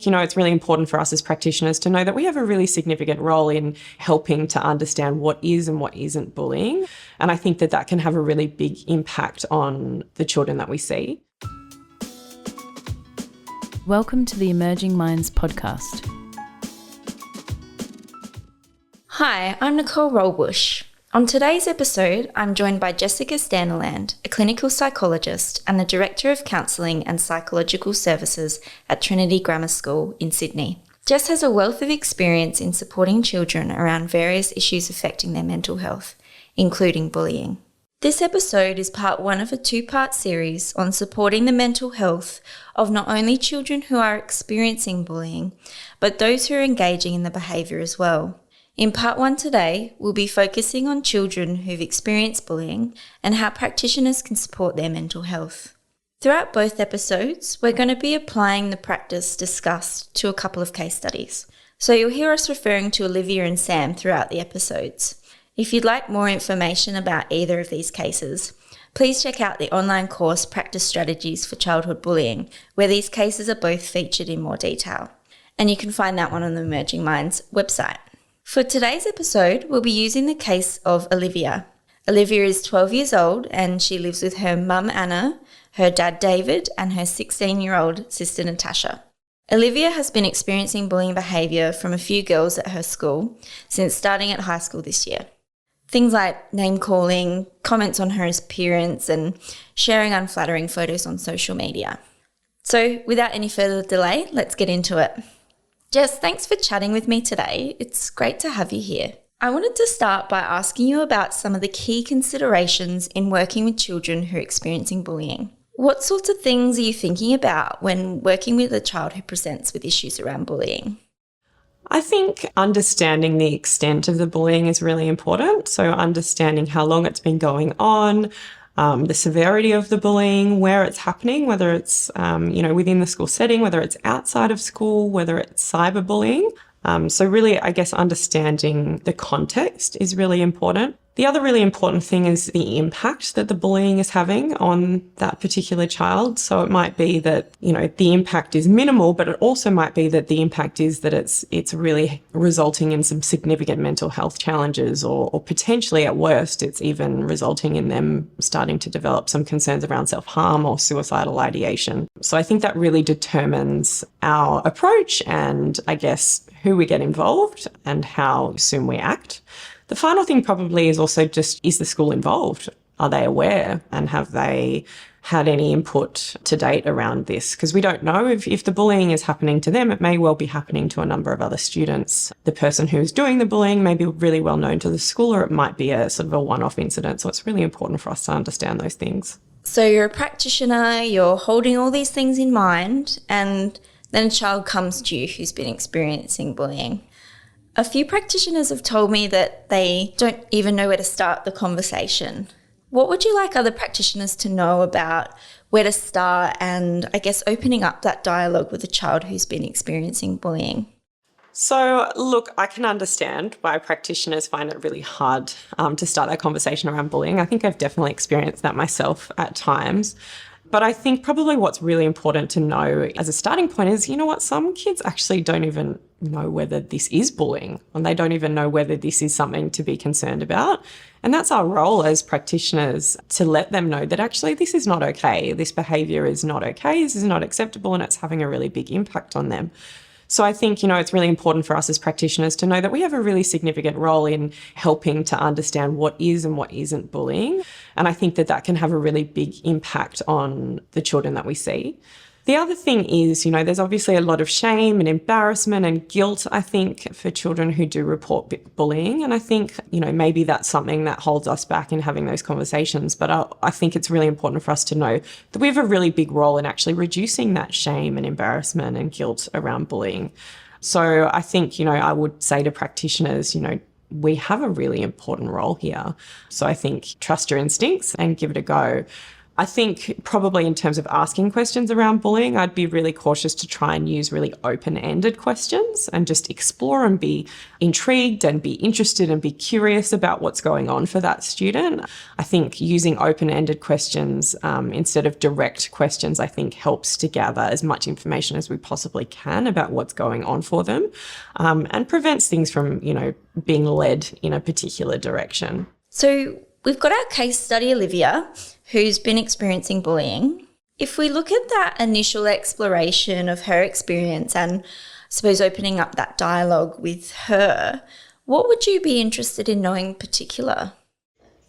It's really important for us as practitioners to know that we have a really significant role in helping to understand what is and what isn't bullying. And I think that that can have a really big impact on the children that we see. Welcome to the Emerging Minds podcast. Hi, I'm Nicole Rollbusch. On today's episode, I'm joined by Jessica Staniland, a clinical psychologist and the Director of Counselling and Psychological Services at Trinity Grammar School in Sydney. Jess has a wealth of experience in supporting children around various issues affecting their mental health, including bullying. This episode is part one of a two-part series on supporting the mental health of not only children who are experiencing bullying, but those who are engaging in the behaviour as well. In part one today, we'll be focusing on children who've experienced bullying and how practitioners can support their mental health. Throughout both episodes, we're going to be applying the practice discussed to a couple of case studies. So you'll hear us referring to Olivia and Sam throughout the episodes. If you'd like more information about either of these cases, please check out the online course Practice Strategies for Childhood Bullying, where these cases are both featured in more detail. And you can find that one on the Emerging Minds website. For today's episode, we'll be using the case of Olivia. Olivia is 12 years old and she lives with her mum Anna, her dad David and her 16-year-old sister Natasha. Olivia has been experiencing bullying behaviour from a few girls at her school since starting at high school this year. Things like name-calling, comments on her appearance and sharing unflattering photos on social media. So without any further delay, let's get into it. Jess, thanks for chatting with me today. It's great to have you here. I wanted to start by asking you about some of the key considerations in working with children who are experiencing bullying. What sorts of things are you thinking about when working with a child who presents with issues around bullying? I think understanding the extent of the bullying is really important. So understanding how long it's been going on, the severity of the bullying, where it's happening, whether it's, within the school setting, whether it's outside of school, whether it's cyberbullying. So really, I guess, understanding the context is really important. The other really important thing is the impact that the bullying is having on that particular child. So it might be that, the impact is minimal, but it also might be that the impact is that it's really resulting in some significant mental health challenges or potentially at worst, it's even resulting in them starting to develop some concerns around self-harm or suicidal ideation. So I think that really determines our approach and I guess who we get involved and how soon we act. The final thing probably is also just, is the school involved? Are they aware and have they had any input to date around this? Because we don't know if the bullying is happening to them, it may well be happening to a number of other students. The person who's doing the bullying may be really well known to the school, or it might be a sort of a one-off incident. So it's really important for us to understand those things. So you're a practitioner, you're holding all these things in mind, and then a child comes to you who's been experiencing bullying. A few practitioners have told me that they don't even know where to start the conversation. What would you like other practitioners to know about where to start and, I guess, opening up that dialogue with a child who's been experiencing bullying? So, look, I can understand why practitioners find it really hard to start that conversation around bullying. I think I've definitely experienced that myself at times. But I think probably what's really important to know as a starting point is, some kids actually don't even know whether this is bullying and they don't even know whether this is something to be concerned about. And that's our role as practitioners, to let them know that actually this is not okay. This behaviour is not okay. This is not acceptable and it's having a really big impact on them. So I think, it's really important for us as practitioners to know that we have a really significant role in helping to understand what is and what isn't bullying. And I think that that can have a really big impact on the children that we see. The other thing is, there's obviously a lot of shame and embarrassment and guilt, I think, for children who do report bullying. And I think, maybe that's something that holds us back in having those conversations. But I think it's really important for us to know that we have a really big role in actually reducing that shame and embarrassment and guilt around bullying. So I think, I would say to practitioners, we have a really important role here. So I think trust your instincts and give it a go. I think probably in terms of asking questions around bullying, I'd be really cautious to try and use really open-ended questions and just explore and be intrigued and be interested and be curious about what's going on for that student. I think using open-ended questions instead of direct questions, I think helps to gather as much information as we possibly can about what's going on for them, and prevents things from, being led in a particular direction. So we've got our case study, Olivia, who's been experiencing bullying. If we look at that initial exploration of her experience and I suppose opening up that dialogue with her, what would you be interested in knowing in particular?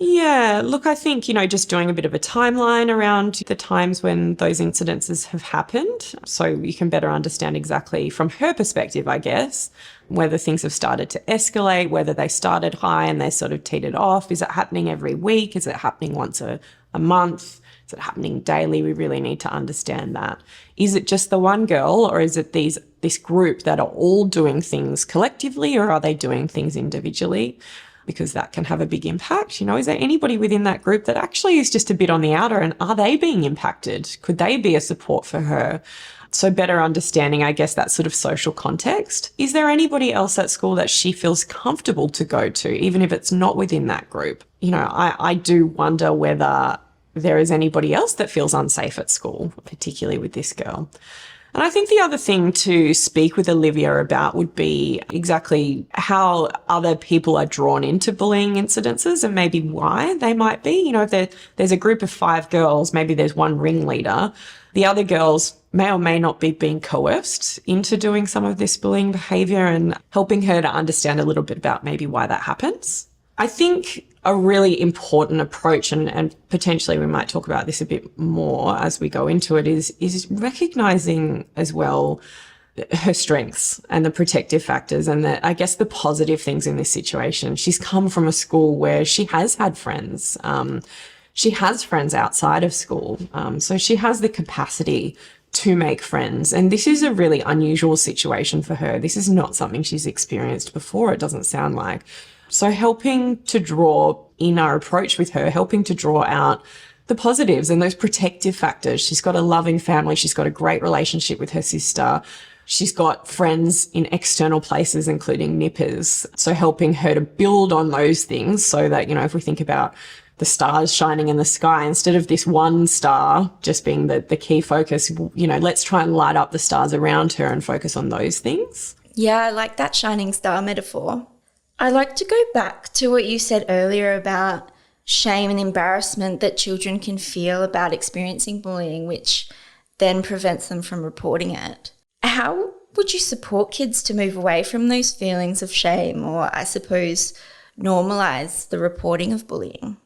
Yeah, look, I think, just doing a bit of a timeline around the times when those incidences have happened, so you can better understand exactly from her perspective, I guess, whether things have started to escalate, whether they started high and they sort of teetered off. Is it happening every week? Is it happening once a month? Is it happening daily? We really need to understand that. Is it just the one girl, or is it this group that are all doing things collectively, or are they doing things individually? Because that can have a big impact. Is there anybody within that group that actually is just a bit on the outer, and are they being impacted? Could they be a support for her? So better understanding, I guess, that sort of social context. Is there anybody else at school that she feels comfortable to go to, even if it's not within that group? I do wonder whether there is anybody else that feels unsafe at school, particularly with this girl. And I think the other thing to speak with Olivia about would be exactly how other people are drawn into bullying incidences and maybe why they might be. If there's a group of 5 girls, maybe there's one ringleader. The other girls may or may not be being coerced into doing some of this bullying behaviour, and helping her to understand a little bit about maybe why that happens. I think a really important approach, and potentially we might talk about this a bit more as we go into it, is recognising as well her strengths and the protective factors and I guess the positive things in this situation. She's come from a school where she has had friends. She has friends outside of school. So she has the capacity to make friends. And this is a really unusual situation for her. This is not something she's experienced before, it doesn't sound like. So helping to draw in our approach with her, helping to draw out the positives and those protective factors. She's got a loving family. She's got a great relationship with her sister. She's got friends in external places, including nippers. So helping her to build on those things so that, if we think about the stars shining in the sky, instead of this one star just being the key focus, let's try and light up the stars around her and focus on those things. Yeah, I like that shining star metaphor. I'd like to go back to what you said earlier about shame and embarrassment that children can feel about experiencing bullying, which then prevents them from reporting it. How would you support kids to move away from those feelings of shame, or I suppose normalise the reporting of bullying?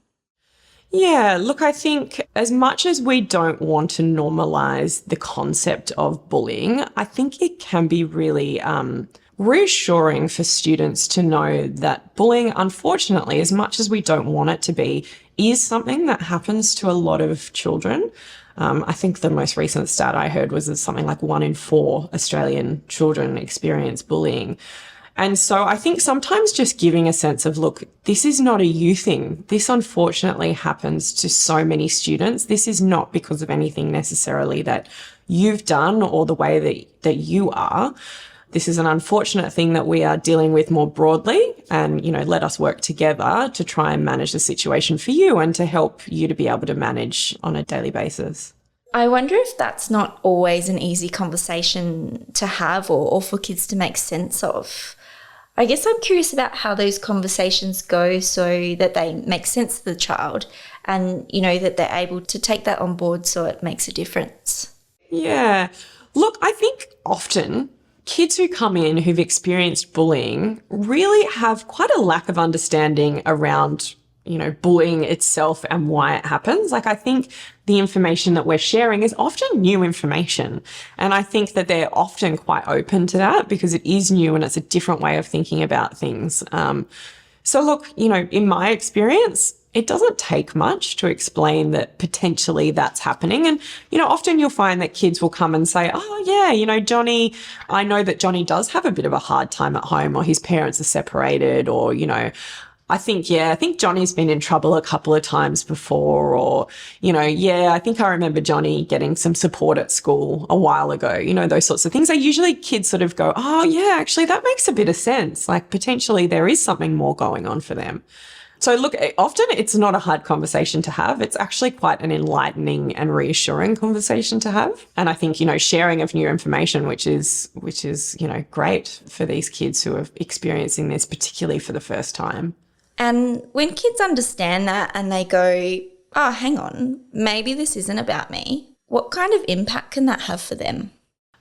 Yeah, look, I think as much as we don't want to normalise the concept of bullying, I think it can be really reassuring for students to know that bullying, unfortunately, as much as we don't want it to be, is something that happens to a lot of children. I think the most recent stat I heard was that something like 1 in 4 Australian children experience bullying. And so I think sometimes just giving a sense of, look, this is not a you thing. This unfortunately happens to so many students. This is not because of anything necessarily that you've done or the way that you are. This is an unfortunate thing that we are dealing with more broadly, and, let us work together to try and manage the situation for you and to help you to be able to manage on a daily basis. I wonder if that's not always an easy conversation to have or for kids to make sense of. I guess I'm curious about how those conversations go so that they make sense to the child and, that they're able to take that on board so it makes a difference. Yeah. Look, I think often kids who come in who've experienced bullying really have quite a lack of understanding around, bullying itself and why it happens. I think the information that we're sharing is often new information. And I think that they're often quite open to that because it is new and it's a different way of thinking about things. So look, in my experience, it doesn't take much to explain that potentially that's happening. And, often you'll find that kids will come and say, oh, yeah, Johnny, I know that Johnny does have a bit of a hard time at home, or his parents are separated, or, I think Johnny's been in trouble a couple of times before, or, I think I remember Johnny getting some support at school a while ago, those sorts of things. Usually kids sort of go, oh yeah, actually that makes a bit of sense. Like potentially there is something more going on for them. So look, often it's not a hard conversation to have. It's actually quite an enlightening and reassuring conversation to have. And I think, sharing of new information, which is, great for these kids who are experiencing this, particularly for the first time. And when kids understand that and they go, oh, hang on, maybe this isn't about me, what kind of impact can that have for them?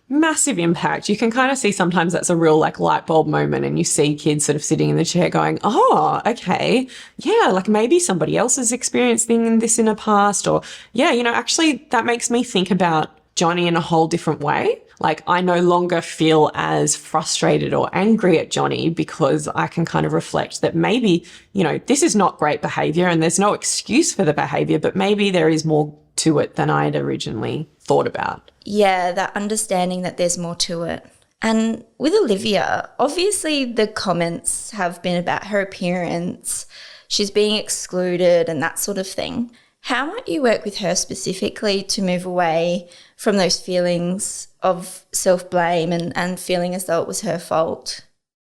Massive impact. You can kind of see sometimes that's a real light bulb moment, and you see kids sort of sitting in the chair going, oh, okay, yeah, like maybe somebody else has experienced this in the past, or yeah, actually that makes me think about Johnny in a whole different way. Like I no longer feel as frustrated or angry at Johnny because I can kind of reflect that maybe, this is not great behavior and there's no excuse for the behavior, but maybe there is more to it than I'd originally thought about. Yeah, that understanding that there's more to it. And with Olivia, obviously the comments have been about her appearance, she's being excluded and that sort of thing. How might you work with her specifically to move away from those feelings of self-blame and feeling as though it was her fault?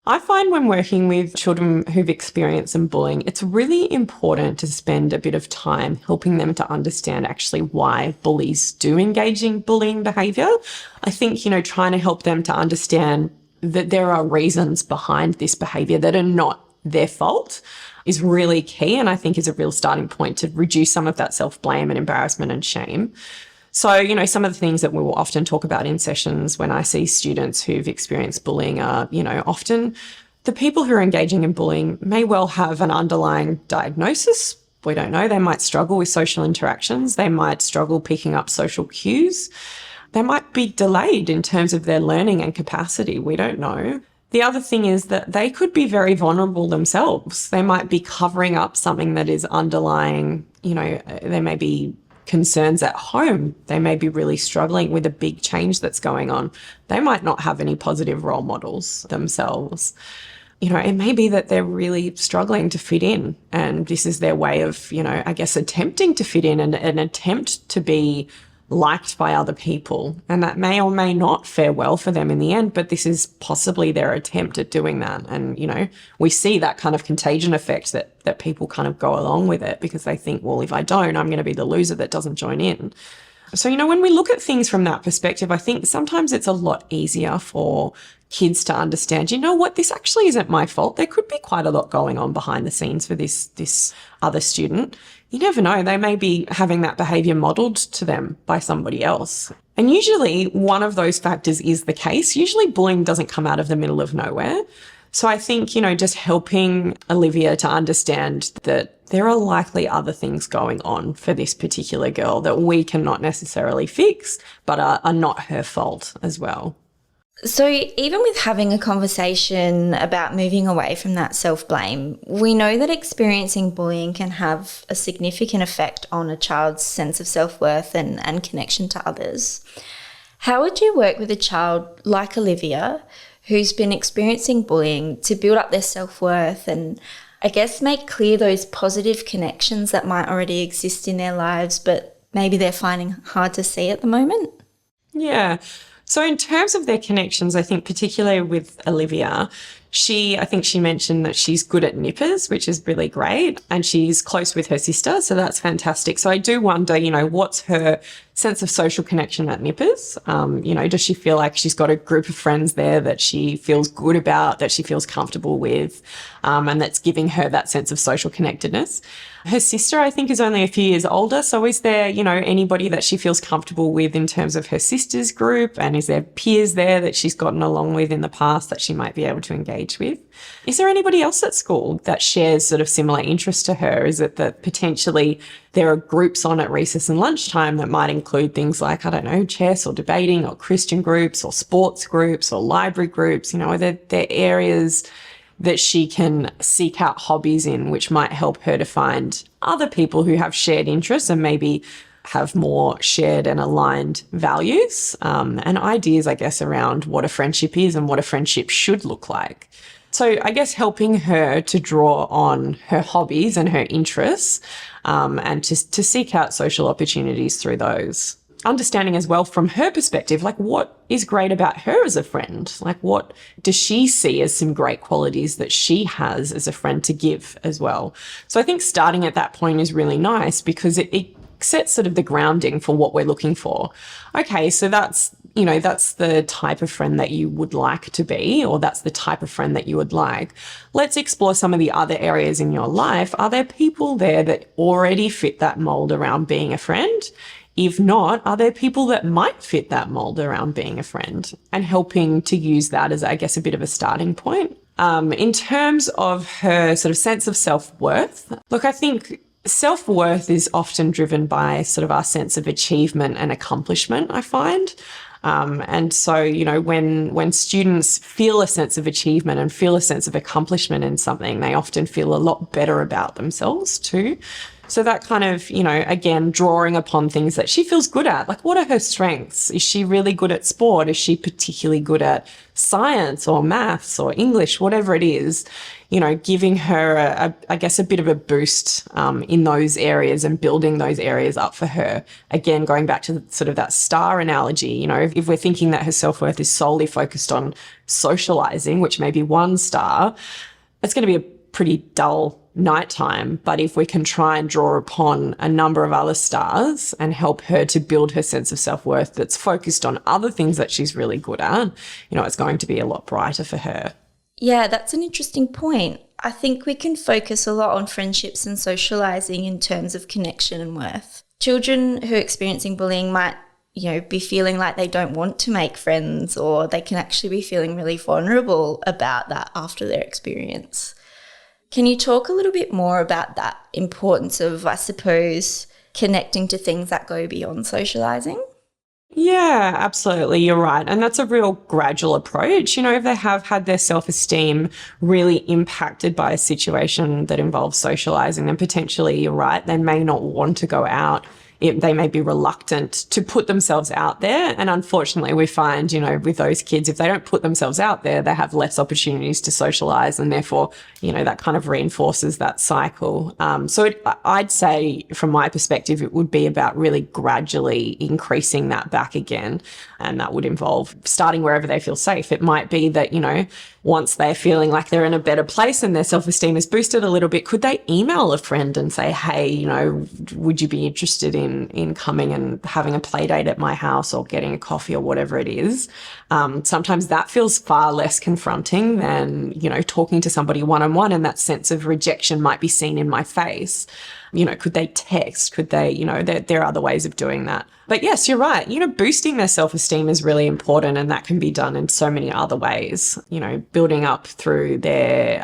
I find when working with children who've experienced some bullying, it's really important to spend a bit of time helping them to understand actually why bullies do engage in bullying behaviour. I think, trying to help them to understand that there are reasons behind this behaviour that are not their fault is really key, and I think is a real starting point to reduce some of that self-blame and embarrassment and shame. So, some of the things that we will often talk about in sessions when I see students who've experienced bullying are, often the people who are engaging in bullying may well have an underlying diagnosis. We don't know. They might struggle with social interactions. They might struggle picking up social cues. They might be delayed in terms of their learning and capacity. We don't know. The other thing is that they could be very vulnerable themselves. They might be covering up something that is underlying, they may be concerns at home. They may be really struggling with a big change that's going on. They might not have any positive role models themselves. It may be that they're really struggling to fit in, and this is their way of, attempting to fit in and an attempt to be liked by other people. And that may or may not fare well for them in the end, but this is possibly their attempt at doing that. And, we see that kind of contagion effect that people kind of go along with it because they think, well, if I don't, I'm going to be the loser that doesn't join in. So, when we look at things from that perspective, I think sometimes it's a lot easier for kids to understand, this actually isn't my fault. There could be quite a lot going on behind the scenes for this other student. You never know, they may be having that behaviour modelled to them by somebody else. And usually one of those factors is the case. Usually bullying doesn't come out of the middle of nowhere. So I think, just helping Olivia to understand that there are likely other things going on for this particular girl that we cannot necessarily fix, but are not her fault as well. So even with having a conversation about moving away from that self-blame, we know that experiencing bullying can have a significant effect on a child's sense of self-worth and connection to others. How would you work with a child like Olivia who's been experiencing bullying to build up their self-worth and I guess make clear those positive connections that might already exist in their lives, but maybe they're finding hard to see at the moment? Yeah. So in terms of their connections, I think particularly with Olivia, I think she mentioned that she's good at nippers, which is really great, and she's close with her sister, so that's fantastic. So I do wonder, what's her sense of social connection at nippers? Does she feel like she's got a group of friends there that she feels good about, that she feels comfortable with, and that's giving her that sense of social connectedness? Her sister, I think, is only a few years older. So is there, anybody that she feels comfortable with in terms of her sister's group? And is there peers there that she's gotten along with in the past that she might be able to engage with? Is there anybody else at school that shares sort of similar interests to her? Is it that potentially there are groups on at recess and lunchtime that might include things like, chess or debating or Christian groups or sports groups or library groups? Are there areas that she can seek out hobbies in, which might help her to find other people who have shared interests and maybe have more shared and aligned values and ideas, I guess, around what a friendship is and what a friendship should look like. So I guess helping her to draw on her hobbies and her interests, and to seek out social opportunities through those. Understanding as well from her perspective, like what is great about her as a friend? Like what does she see as some great qualities that she has as a friend to give as well? So I think starting at that point is really nice because it sets sort of the grounding for what we're looking for. Okay, so that's the type of friend that you would like to be, or that's the type of friend that you would like. Let's explore some of the other areas in your life. Are there people there that already fit that mold around being a friend? If not, are there people that might fit that mold around being a friend? And helping to use that as, I guess, a bit of a starting point. In terms of her sort of sense of self-worth, look, I think self-worth is often driven by sort of our sense of achievement and accomplishment, I find. And so, when students feel a sense of achievement and feel a sense of accomplishment in something, they often feel a lot better about themselves too. So that kind of, again, drawing upon things that she feels good at. Like, what are her strengths? Is she really good at sport? Is she particularly good at science or maths or English, whatever it is? Giving her, a bit of a boost in those areas and building those areas up for her. Again, going back to sort of that star analogy, if we're thinking that her self-worth is solely focused on socializing, which may be one star, it's going to be a pretty dull nighttime. But if we can try and draw upon a number of other stars and help her to build her sense of self-worth that's focused on other things that she's really good at, it's going to be a lot brighter for her. Yeah, that's an interesting point. I think we can focus a lot on friendships and socializing in terms of connection and worth. Children who are experiencing bullying might, be feeling like they don't want to make friends, or they can actually be feeling really vulnerable about that after their experience. Can you talk a little bit more about that importance of, I suppose, connecting to things that go beyond socializing? Yeah, absolutely. You're right. And that's a real gradual approach. If they have had their self-esteem really impacted by a situation that involves socializing, then potentially, you're right, they may not want to go out. They may be reluctant to put themselves out there. And unfortunately, we find, with those kids, if they don't put themselves out there, they have less opportunities to socialize. And therefore, that kind of reinforces that cycle. So I'd say, from my perspective, it would be about really gradually increasing that back again. And that would involve starting wherever they feel safe. It might be that, once they're feeling like they're in a better place and their self-esteem is boosted a little bit, could they email a friend and say, hey, would you be interested in coming and having a play date at my house or getting a coffee or whatever it is? Sometimes that feels far less confronting than, talking to somebody one-on-one, and that sense of rejection might be seen in my face. Could they text? Could they, there are other ways of doing that. But yes, you're right. Boosting their self-esteem is really important, and that can be done in so many other ways, building up through their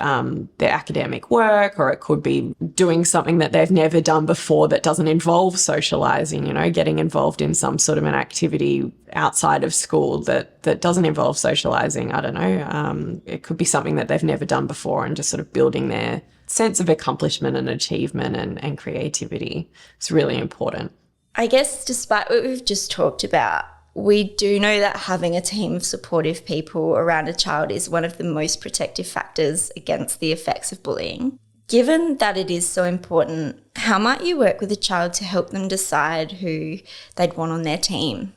academic work, or it could be doing something that they've never done before that doesn't involve socializing, getting involved in some sort of an activity outside of school that doesn't involve socializing. I don't know. It could be something that they've never done before, and just sort of building their sense of accomplishment and achievement and creativity. It's really important. I guess despite what we've just talked about, we do know that having a team of supportive people around a child is one of the most protective factors against the effects of bullying. Given that it is so important, how might you work with a child to help them decide who they'd want on their team?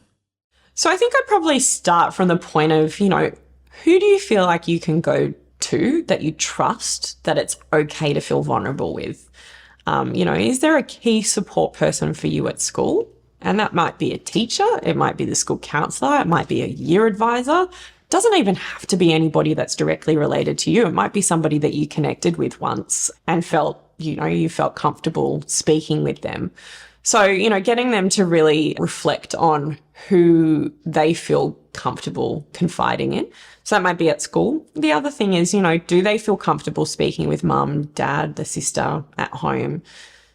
So I think I'd probably start from the point of, who do you feel like you can go to, that you trust, that it's okay to feel vulnerable with? Is there a key support person for you at school? And that might be a teacher, it might be the school counsellor, it might be a year advisor. It doesn't even have to be anybody that's directly related to you. It might be somebody that you connected with once and felt, you felt comfortable speaking with them. So, getting them to really reflect on who they feel comfortable confiding in. So that might be at school. The other thing is, do they feel comfortable speaking with mum, dad, the sister at home?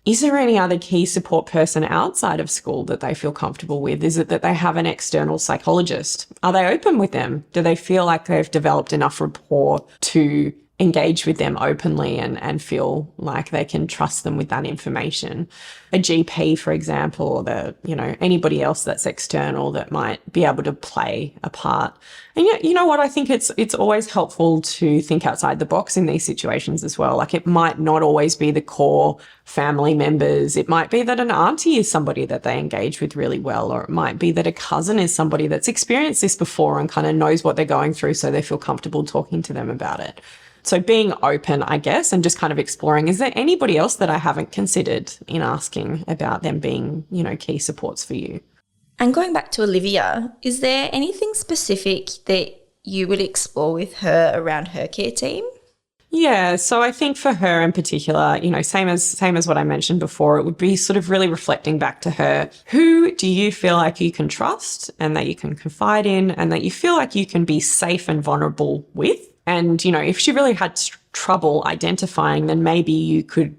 Is there any other key support person outside of school that they feel comfortable with? Is it that they have an external psychologist? Are they open with them? Do they feel like they've developed enough rapport to engage with them openly and feel like they can trust them with that information. A GP, for example, or anybody else that's external that might be able to play a part. And you know what? I think it's always helpful to think outside the box in these situations as well. Like, it might not always be the core family members. It might be that an auntie is somebody that they engage with really well, or it might be that a cousin is somebody that's experienced this before and kind of knows what they're going through, so they feel comfortable talking to them about it. So being open, I guess, and just kind of exploring, is there anybody else that I haven't considered in asking about them being, key supports for you? And going back to Olivia, is there anything specific that you would explore with her around her care team? Yeah, so I think for her in particular, same as what I mentioned before, it would be sort of really reflecting back to her. Who do you feel like you can trust and that you can confide in and that you feel like you can be safe and vulnerable with? And, if she really had trouble identifying, then maybe you could,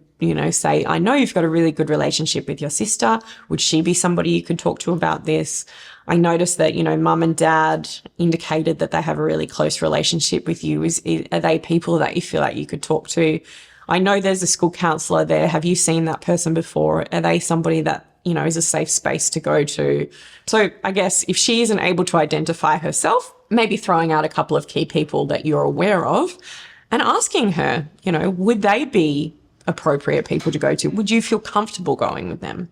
say, I know you've got a really good relationship with your sister. Would she be somebody you could talk to about this? I noticed that, mum and dad indicated that they have a really close relationship with you. Are they people that you feel like you could talk to? I know there's a school counsellor there. Have you seen that person before? Are they somebody that, is a safe space to go to? So I guess if she isn't able to identify herself, maybe throwing out a couple of key people that you're aware of and asking her, would they be appropriate people to go to? Would you feel comfortable going with them?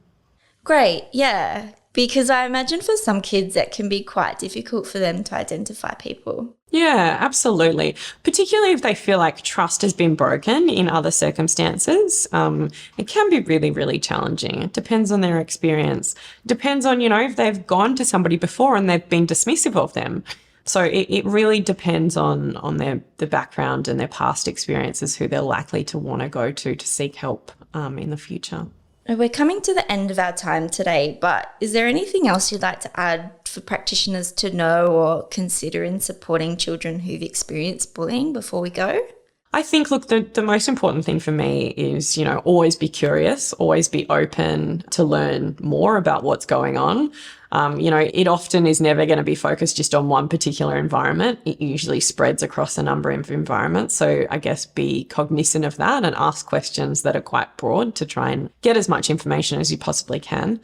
Great, yeah. Because I imagine for some kids that can be quite difficult for them to identify people. Yeah, absolutely. Particularly if they feel like trust has been broken in other circumstances. It can be really, really challenging. It depends on their experience. It depends on, if they've gone to somebody before and they've been dismissive of them. So it really depends on the background and their past experiences, who they're likely to want to go to seek help in the future. We're coming to the end of our time today, but is there anything else you'd like to add for practitioners to know or consider in supporting children who've experienced bullying before we go? I think, look, the most important thing for me is, always be curious, always be open to learn more about what's going on. It often is never going to be focused just on one particular environment. It usually spreads across a number of environments. So I guess be cognizant of that and ask questions that are quite broad to try and get as much information as you possibly can.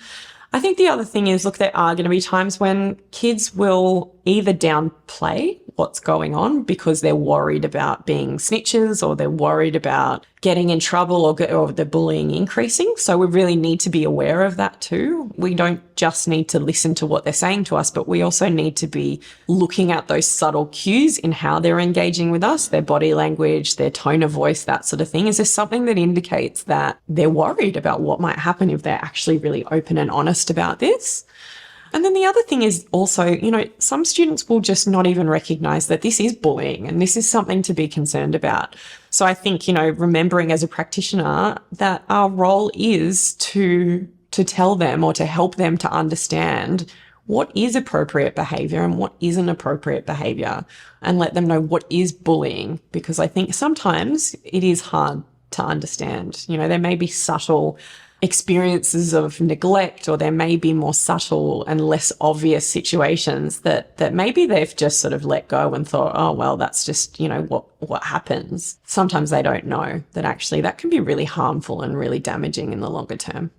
I think the other thing is, look, there are going to be times when kids will either downplay what's going on because they're worried about being snitches, or they're worried about getting in trouble, or the bullying increasing. So we really need to be aware of that too. We don't just need to listen to what they're saying to us, but we also need to be looking at those subtle cues in how they're engaging with us, their body language, their tone of voice, that sort of thing. Is there something that indicates that they're worried about what might happen if they're actually really open and honest about this? And then the other thing is also, some students will just not even recognize that this is bullying and this is something to be concerned about. So I think, remembering as a practitioner that our role is to tell them or to help them to understand what is appropriate behaviour and what isn't appropriate behaviour, and let them know what is bullying, because I think sometimes it is hard to understand. There may be subtle experiences of neglect, or there may be more subtle and less obvious situations that maybe they've just sort of let go and thought, oh, well, that's just, what happens. Sometimes they don't know that actually that can be really harmful and really damaging in the longer term.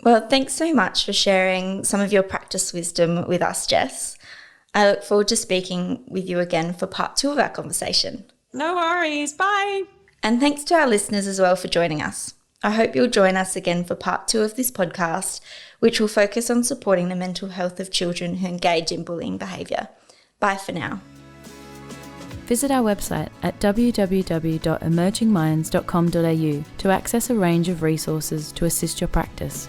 Well, thanks so much for sharing some of your practice wisdom with us, Jess. I look forward to speaking with you again for part 2 of our conversation. No worries. Bye. And thanks to our listeners as well for joining us. I hope you'll join us again for part 2 of this podcast, which will focus on supporting the mental health of children who engage in bullying behaviour. Bye for now. Visit our website at www.emergingminds.com.au to access a range of resources to assist your practice.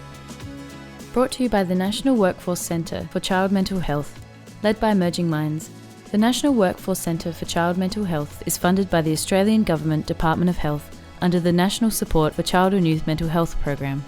Brought to you by the National Workforce Centre for Child Mental Health, led by Emerging Minds. The National Workforce Centre for Child Mental Health is funded by the Australian Government Department of Health under the National Support for Child and Youth Mental Health Program.